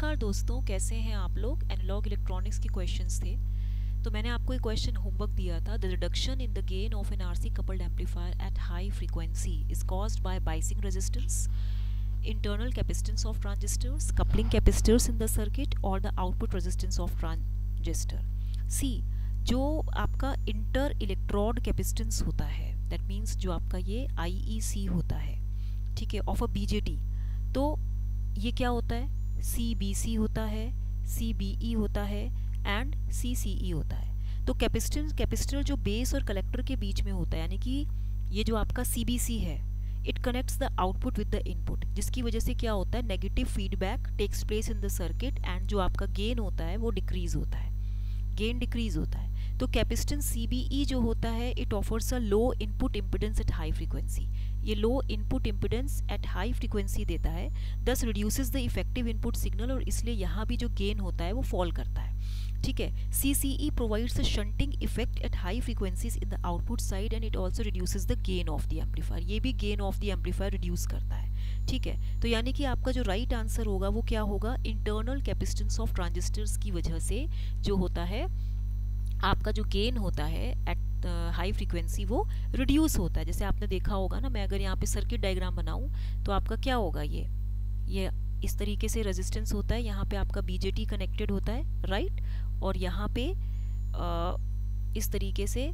नमस्कार दोस्तों, कैसे हैं आप लोग। एनालॉग इलेक्ट्रॉनिक्स के क्वेश्चंस थे। तो मैंने आपको एक क्वेश्चन होमवर्क दिया था। The reduction in the gain of an RC coupled amplifier at high frequency is caused by biasing resistance, internal capacitance of transistors, coupling capacitors in the circuit or the output resistance of transistor. C, जो आपका inter electrode capacitance होता है, that means जो आपका ये IEC होता है, ठीक है, ऑफ अ BJT, तो ये क्या होता है, CBC होता है, CBE होता है एंड CCE होता है। तो कैपेसिटर जो बेस और कलेक्टर के बीच में होता है, यानी कि ये जो आपका CBC है, it connects the output with the input, जिसकी वजह से क्या होता है, negative feedback takes place in the circuit and जो आपका गेन होता है वो डिक्रीज होता है, गेन डिक्रीज होता है। तो कैपेसिटेंस CBE जो होता है, it offers a low input impedance at high frequency. ये low input impedance at high frequency देता है, thus reduces the effective input signal, और इसलिए यहाँ भी जो गेन होता है वो फॉल करता है, ठीक है। CCE provides a shunting effect at high frequencies in the output side and it also reduces the gain of the amplifier। ये भी gain of the amplifier reduce करता है, ठीक है। तो यानी कि आपका जो राइट आंसर होगा वो क्या होगा, इंटरनल कैपेसिटेंस ऑफ ट्रांजिस्टर्स की वजह से जो होता है आपका जो गेन होता है एट हाई फ्रीक्वेंसी वो रिड्यूस होता है। जैसे आपने देखा होगा ना, मैं अगर यहाँ पे सर्किट डायग्राम बनाऊँ तो आपका क्या होगा, ये इस तरीके से रेजिस्टेंस होता है, यहाँ पे आपका BJT कनेक्टेड होता है, राइट, और यहाँ पे इस तरीके से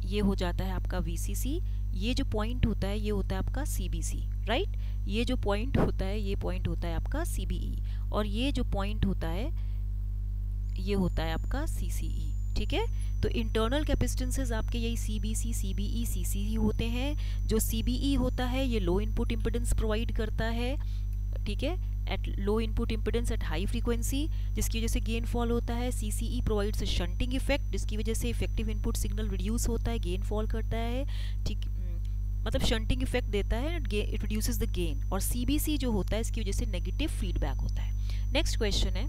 ये हो जाता है आपका VCC, ये जो पॉइंट होता है ये होता है आपका CBC, राइट, ये जो पॉइंट होता है ये पॉइंट होता है आपका CBE, और ये जो पॉइंट होता है ये होता है आपका CCE, ठीक है। तो इंटरनल कैपेसिटेंसेस आपके यही CBC, CBE, CCE होते हैं। जो CBE होता है ये लो इनपुट इम्पिडेंस प्रोवाइड करता है, ठीक है, at low input impedance at high frequency, जिसकी वजह से गेन फॉल होता है। CCE provides a shunting effect, जिसकी वजह से इफेक्टिव इनपुट सिग्नल रिड्यूस होता है, गेन फॉल करता है, ठीक, मतलब शंटिंग इफेक्ट देता है, इट रिड्यूसेस द गेन। और CBC जो होता है इसकी वजह से नेगेटिव फीडबैक होता है। नेक्स्ट क्वेश्चन है,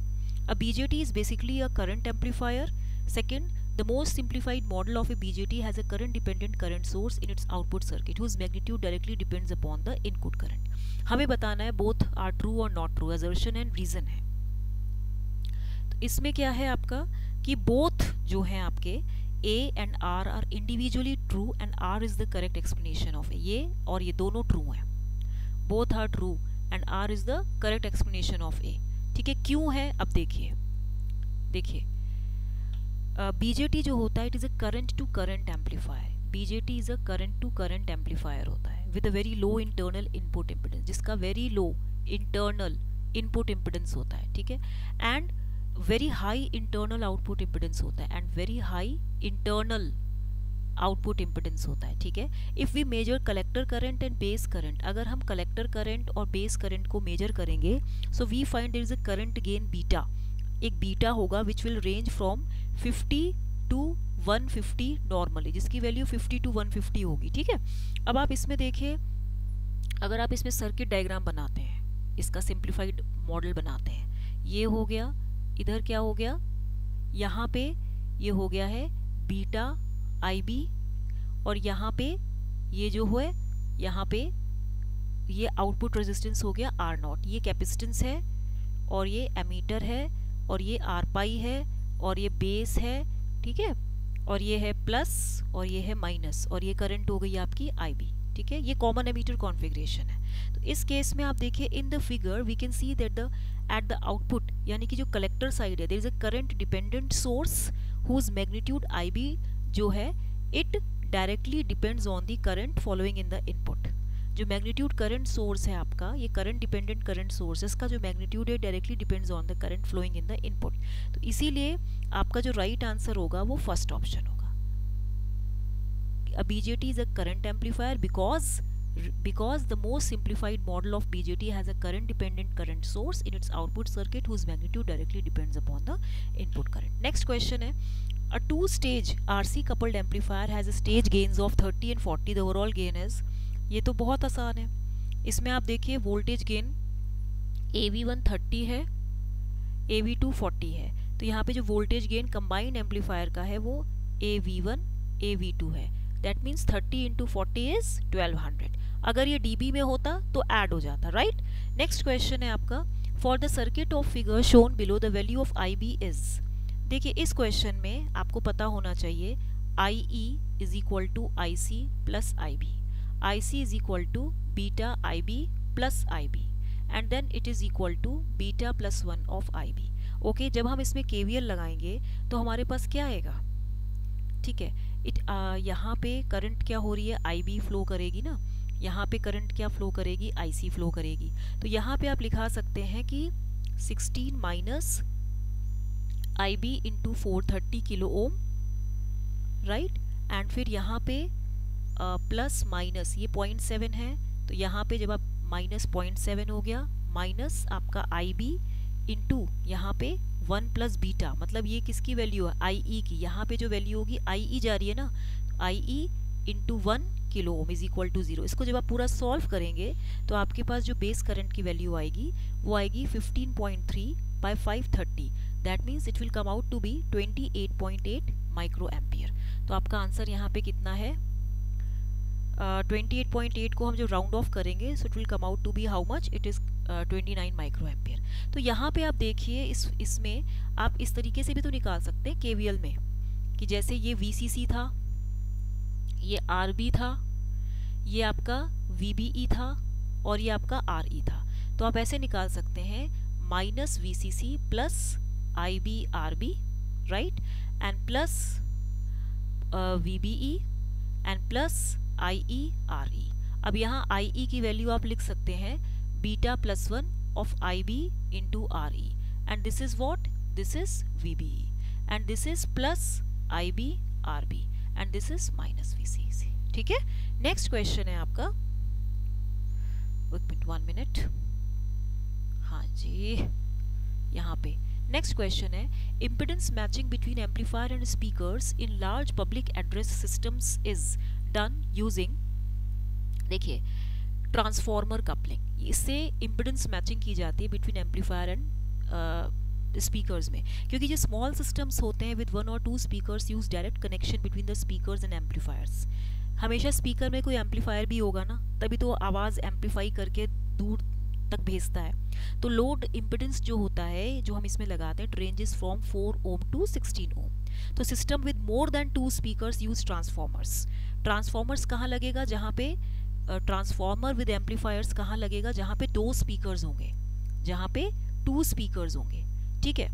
अ BJT is basically a current amplifier. Second, the most simplified model of a BJT has a current dependent current source in its output circuit whose magnitude directly depends upon the input current। हमें बताना है both are true or not true, assertion and reason है। तो इसमें क्या है आपका कि both जो हैं आपके A and R are individually true and R is the correct explanation of A। ये और ये दोनों true हैं, both are true and R is the correct explanation of A, ठीक है। क्यों है, अब देखिए BJT जो होता है, it is a current to current amplifier. BJT is a current to current amplifier होता है with a very low internal input impedance, जिसका very low internal input impedance होता है, ठीक है, and very high internal output impedance होता है, and very high internal output impedance होता है, ठीक है। If we measure collector current and base current, अगर हम कलेक्टर करंट और बेस करंट को मेजर करेंगे, so we find there is a current gain beta, एक बीटा होगा which will range from 50 to 150 normally, जिसकी वैल्यू 50 टू 150 होगी, ठीक है। अब आप इसमें देखिए, अगर आप इसमें सर्किट डायग्राम बनाते हैं, इसका सिंप्लीफाइड मॉडल बनाते हैं, ये हो गया, इधर क्या हो गया, यहाँ पे ये हो गया है बीटा IB, और यहाँ पे ये जो है, यहाँ पे ये आउटपुट रेजिस्टेंस हो गया R0, ये कैपेसिटेंस है, और ये एमीटर है, और ये R पाई है, और ये बेस है, ठीक है, और ये है प्लस और ये है माइनस, और ये करंट हो गई आपकी IB, ठीक है। ये कॉमन एमीटर कॉन्फ़िगरेशन है। तो इस केस में आप देखिए, in the figure we can see that the at the output, यानी कि जो कलेक्टर साइड है, there is a current dependent source whose magnitude IB जो है, it directly depends on the current following in the input. जो magnitude current source है आपका, ये करंट डिपेंडेंट करंट सोर्सेस का जो मैग्नीट्यूड है directly depends on the current flowing in the input. तो इसीलिए आपका जो राइट आंसर होगा वो फर्स्ट ऑप्शन होगा। A BJT is a current amplifier because the most simplified model of BJT has a current dependent current source in its output circuit whose magnitude directly depends upon the input current। Next question है, a two-stage RC coupled amplifier has a stage gains of 30 and 40, the overall gain is, ये तो बहुत आसान है। इसमें आप देखिए voltage gain AV1 30 है, AV2 40 है, तो यहाँ पे जो वोल्टेज गेन कंबाइंड एम्पलीफायर का है वो AV1 AV2 है, दैट मीन्स 30 इंटू 40 इज 1200। अगर ये dB में होता तो ऐड हो जाता, राइट। नेक्स्ट क्वेश्चन है आपका, for the circuit of figure shown below the value of I B is, देखिए इस क्वेश्चन में आपको पता होना चाहिए I E is equal to I C plus I B, I C is equal to beta I B plus I B and then it is equal to beta plus 1 of I B. Okay, जब हम इसमें KVL लगाएंगे तो हमारे पास क्या आएगा, ठीक है, यहाँ पे करंट क्या हो रही है, आई बी फ्लो करेगी ना, यहाँ पे करंट क्या फ्लो करेगी, आई सी फ्लो करेगी। तो यहाँ पे आप लिखा सकते हैं कि 16 minus I B into 430 kilo ohm, right, and फिर यहाँ पे प्लस माइनस ये 0.7 है, तो यहाँ पे जब आप माइनस 0.7 हो गया माइनस आपका आई बी इंटू यहाँ पे 1 प्लस बीटा, मतलब ये किसकी वैल्यू है, आई ई की, यहाँ पे जो वैल्यू होगी आई ई जा रही है ना, I E into 1 kilo ohm is equal to 0। इसको जब आप पूरा सॉल्व करेंगे तो आपके पास जो बेस करंट की वैल्यू आएगी वो आएगी 15.3 by 530, that means it will come out to be 28.8 micro ampere. तो आपका आंसर यहाँ पे कितना है, 28.8 को हम जब राउंड ऑफ करेंगे so it will come out to be how much, it is 29 micro ampere. तो यहाँ पे आप देखिए इसमें आप इस तरीके से भी तो निकाल सकते हैं केवीएल में कि जैसे ये VCC था, ये RB था, ये आपका VBE था और ये आपका RE था। तो आप ऐसे निकाल सकते हैं minus VCC plus IB RB, right, and plus VBE and plus IE RE। अब यहाँ IE की वैल्यू आप लिख सकते हैं beta plus 1 of IB into RE and this is what, this is VBE and this is plus IB RB and this is minus VCC। ठीक है, next question है आपका, 1 मिनट, हाँ जी, यहाँ पे नेक्स्ट क्वेश्चन है, impedance matching between amplifier and speakers in large public address systems is done using, देखिए, transformer coupling. इससे इम्पिडेंस मैचिंग की जाती है बिटवीन एम्पलीफायर एंड स्पीकर्स में, क्योंकि जो स्मॉल सिस्टम्स होते हैं विद 1 और 2 speakers use direct connection between the speakers and amplifiers. हमेशा स्पीकर में कोई एम्पलीफायर भी होगा ना, तभी तो आवाज़ एम्पलीफाई करके दूर तक भेजता है। तो लोड इम्पिडेंस जो होता है जो हम इसमें लगाते हैं, रेंजेस फ्रॉम 4 ओम टू 16 ओम। तो system with more than 2 speakers use transformers. Transformers कहाँ लगेगा, जहाँ पे ट्रांसफॉर्मर विद एम्पलीफायर्स कहाँ लगेगा, जहाँ पे 2 स्पीकर्स होंगे, जहाँ पे 2 स्पीकर्स होंगे। ठीक है,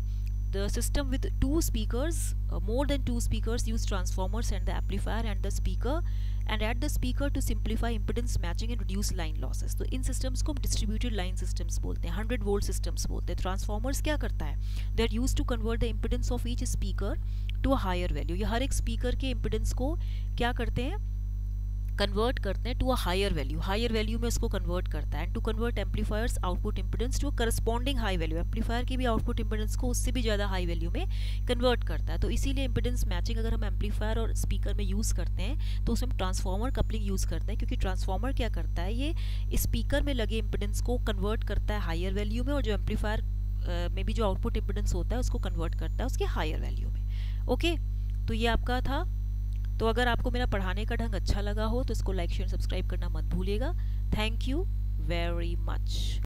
the system with 2 speakers, more than 2 speakers use transformers and the amplifier and the speaker and add the speaker to simplify impedance matching and reduce line losses। तो इन systems को हम distributed line systems बोलते हैं, 100 volt systems बोलते हैं। transformers क्या करता है, they are used to convert the impedance of each speaker to a higher value। ये हर एक speaker के impedance को क्या करते हैं, कन्वर्ट करते हैं to a higher value, higher value में इसको कन्वर्ट करता है। And to convert amplifiers output impedance to a corresponding high value, amplifier की भी आउटपुट इंपेडेंस को उससे भी ज़्यादा हाई वैल्यू में कन्वर्ट करता है। तो इसीलिए इंपेडेंस मैचिंग अगर हम एम्पलीफायर और स्पीकर में यूज़ करते हैं तो उसमें हम ट्रांसफॉर्मर कपलिंग यूज़ करते हैं, क्योंकि ट्रांसफॉर्मर क्या करता है, ये स्पीकर में लगे इंपेडेंस को कन्वर्ट करता है हायर वैल्यू में, और जो एम्पलीफायर में भी जो आउटपुट इंपेडेंस होता है उसको कन्वर्ट करता है उसके हायर वैल्यू में। ओके, तो ये आपका था। तो अगर आपको मेरा पढ़ाने का ढंग अच्छा लगा हो तो इसको लाइक शेयर सब्सक्राइब करना मत भूलिएगा। Thank you very much.